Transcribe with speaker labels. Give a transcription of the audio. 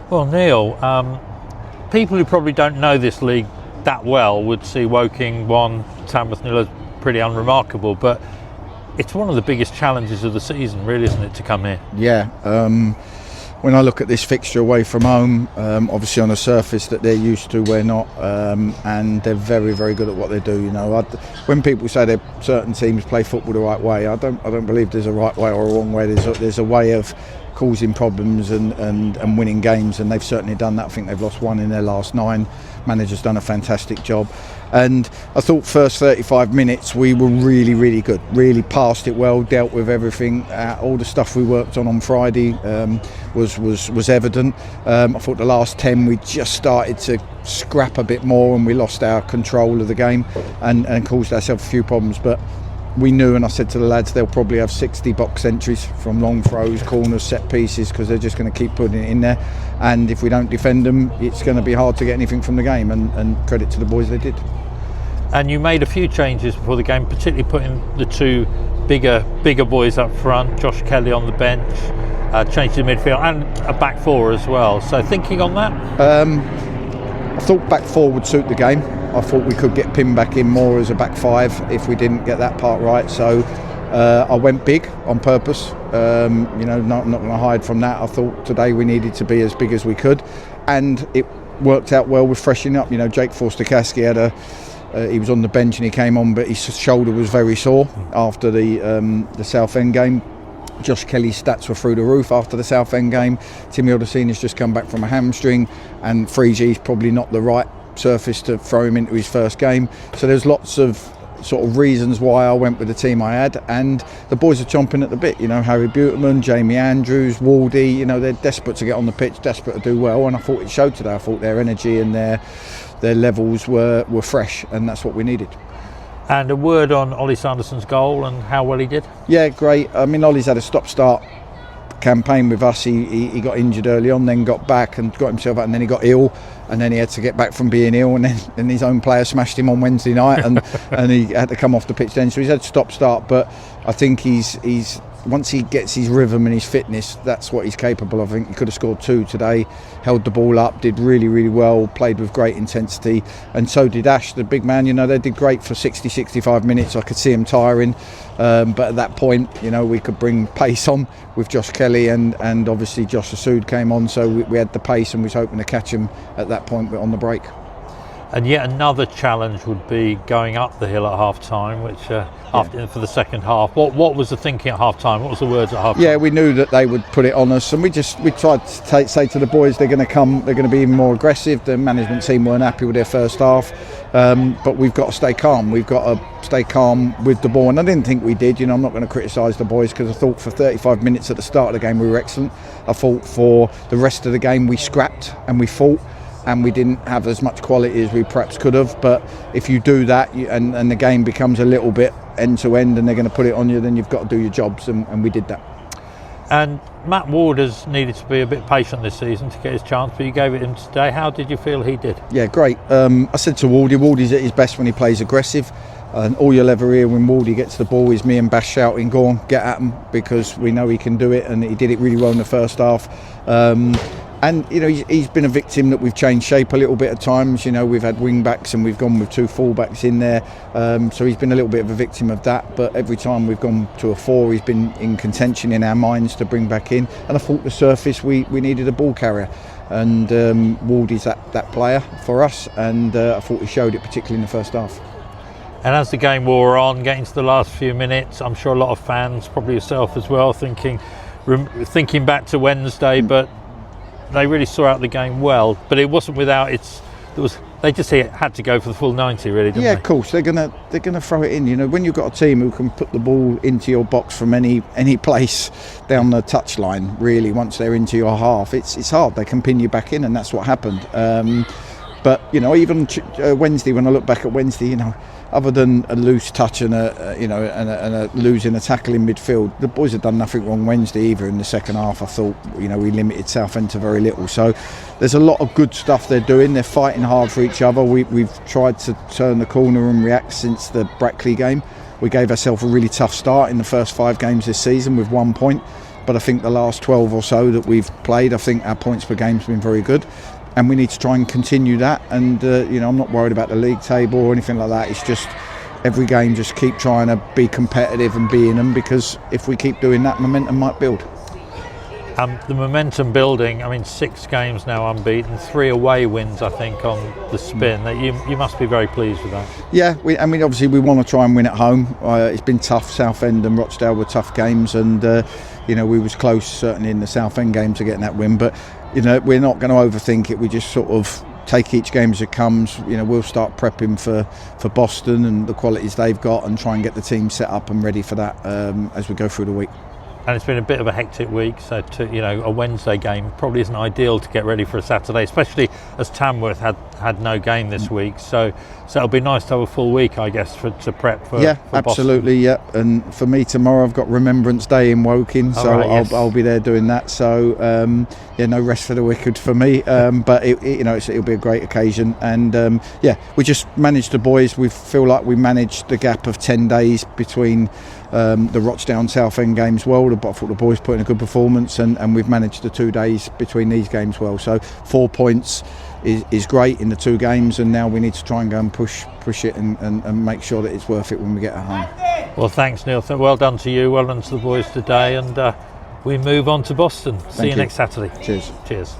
Speaker 1: Well, Neil, people who probably don't know this league that well would see Woking 1, Tamworth 0 as pretty unremarkable, but it's one of the biggest challenges of the season, really, isn't it, to come here?
Speaker 2: Yeah. When I look at this fixture away from home, obviously on a surface that they're used to, we're not, and they're very, very good at what they do. When people say that certain teams play football the right way, I don't believe there's a right way or a wrong way. There's a way of causing problems and winning games, and they've certainly done that. I think they've lost 1 in their last 9. Manager's done a fantastic job, and I thought first 35 minutes we were really, really good. Really passed it well, dealt with everything. All the stuff we worked on Friday was evident. I thought the last 10 we just started to scrap a bit more, and we lost our control of the game and caused ourselves a few problems. But we knew, and I said to the lads, they'll probably have 60 box entries from long throws, corners, set pieces, because they're just going to keep putting it in there. And if we don't defend them, it's going to be hard to get anything from the game. And credit to the boys, they did.
Speaker 1: And you made a few changes before the game, particularly putting the 2 bigger boys up front, Josh Kelly on the bench, changed the midfield and a back 4 as well. So thinking on that?
Speaker 2: I thought back 4 would suit the game. I thought we could get Pim back in more as a back 5 if we didn't get that part right. So I went big on purpose. Not going to hide from that. I thought today we needed to be as big as we could, and it worked out well with freshening up. Jake Forster-Caskey he was on the bench and he came on, but his shoulder was very sore after the Southend game. Josh Kelly's stats were through the roof after the Southend game. Timmy Odersina's just come back from a hamstring, and 3G's probably not the right surface to throw him into his first game. So there's lots of sort of reasons why I went with the team I had, and the boys are chomping at the bit. Harry Buterman, Jamie Andrews, Waldy, they're desperate to get on the pitch, desperate to do well, and I thought it showed today. I thought their energy and their levels were fresh, and that's what we needed.
Speaker 1: And a word on Olly Sanderson's goal and how well he did?
Speaker 2: Yeah, great. I mean, Ollie's had a stop-start campaign with us. He got injured early on, then got back and got himself out, and then he got ill, and then he had to get back from being ill, and then his own player smashed him on Wednesday night, and he had to come off the pitch then. So he's had stop-start, but I think he's once he gets his rhythm and his fitness, that's what he's capable of. I think he could have scored 2 today, held the ball up, did really, really well, played with great intensity, and so did Ash, the big man. They did great for 60-65 minutes. I could see him tiring, but at that point, we could bring pace on with Josh Kelly, and obviously Josh Assoud came on, so we had the pace, and we was hoping to catch him at that point on the break.
Speaker 1: And yet another challenge would be going up the hill at half time, which for the second half. What was the thinking at half time? What was the words at half time?
Speaker 2: Yeah, we knew that they would put it on us, and we tried to say to the boys they're going to be even more aggressive. The management team weren't happy with their first half, but we've got to stay calm. We've got to stay calm with the ball, and I didn't think we did. I'm not going to criticise the boys, because I thought for 35 minutes at the start of the game we were excellent. I thought for the rest of the game we scrapped and we fought, and we didn't have as much quality as we perhaps could have. But if you do that and the game becomes a little bit end to end and they're going to put it on you, then you've got to do your jobs, and we did that.
Speaker 1: And Matt Ward has needed to be a bit patient this season to get his chance, but you gave it him today. How did you feel he did?
Speaker 2: Yeah, great. I said to Waldy's at his best when he plays aggressive, and all you'll ever hear when Waldy gets the ball is me and Bash shouting, "Go on, get at him," because we know he can do it, and he did it really well in the first half. And he's been a victim that we've changed shape a little bit at times. We've had wing backs and we've gone with 2 full-backs in there, so he's been a little bit of a victim of that. But every time we've gone to a 4, he's been in contention in our minds to bring back in. And I thought the surface we needed a ball carrier, and Waldy's that player for us, and I thought he showed it particularly in the first half.
Speaker 1: And as the game wore on, getting to the last few minutes, I'm sure a lot of fans, probably yourself as well, thinking back to Wednesday, but they really saw out the game well, but it wasn't without they just had to go for the full 90, really, didn't they?
Speaker 2: Yeah, of course, they're gonna throw it in. When you've got a team who can put the ball into your box from any place down the touchline, really, once they're into your half, it's hard. They can pin you back in, and that's what happened. But even Wednesday, when I look back at Wednesday, other than a loose touch and a losing a tackle in midfield, the boys have done nothing wrong Wednesday either in the second half. I thought we limited Southend to very little. So there's a lot of good stuff they're doing. They're fighting hard for each other. We've tried to turn the corner and react since the Brackley game. We gave ourselves a really tough start in the first 5 games this season with 1 point. but I think the last 12 or so that we've played, I think our points per game's been very good, and we need to try and continue that. And I'm not worried about the league table or anything like that. It's just every game, just keep trying to be competitive and be in them, because if we keep doing that, momentum might build.
Speaker 1: The momentum building. I mean, 6 games now unbeaten, 3 away wins, I think, on the spin. You must be very pleased with that.
Speaker 2: Yeah, obviously we want to try and win at home. It's been tough. Southend and Rochdale were tough games, and we was close certainly in the Southend game to getting that win. But we're not going to overthink it. We just sort of take each game as it comes. We'll start prepping for Boston and the qualities they've got, and try and get the team set up and ready for that as we go through the week.
Speaker 1: And it's been a bit of a hectic week, so a Wednesday game probably isn't ideal to get ready for a Saturday, especially as Tamworth had no game this week. So it'll be nice to have a full week, I guess, to prep for.
Speaker 2: Yeah,
Speaker 1: for
Speaker 2: absolutely.
Speaker 1: Boston.
Speaker 2: Yeah, and for me tomorrow I've got Remembrance Day in Woking, so
Speaker 1: right, yes.
Speaker 2: I'll be there doing that. So no rest for the wicked for me. But it'll be a great occasion, and we just managed the boys. We feel like we managed the gap of 10 days between the Rochdale and Southend games well. But I thought the boys put in a good performance, and we've managed the 2 days between these games well. So 4 points is great in the 2 games, and now we need to try and go and push it and make sure that it's worth it when we get at home.
Speaker 1: Well, thanks, Neil. Well done to you. Well done to the boys today, and we move on to Boston. See you next Saturday.
Speaker 2: Cheers.
Speaker 1: Cheers.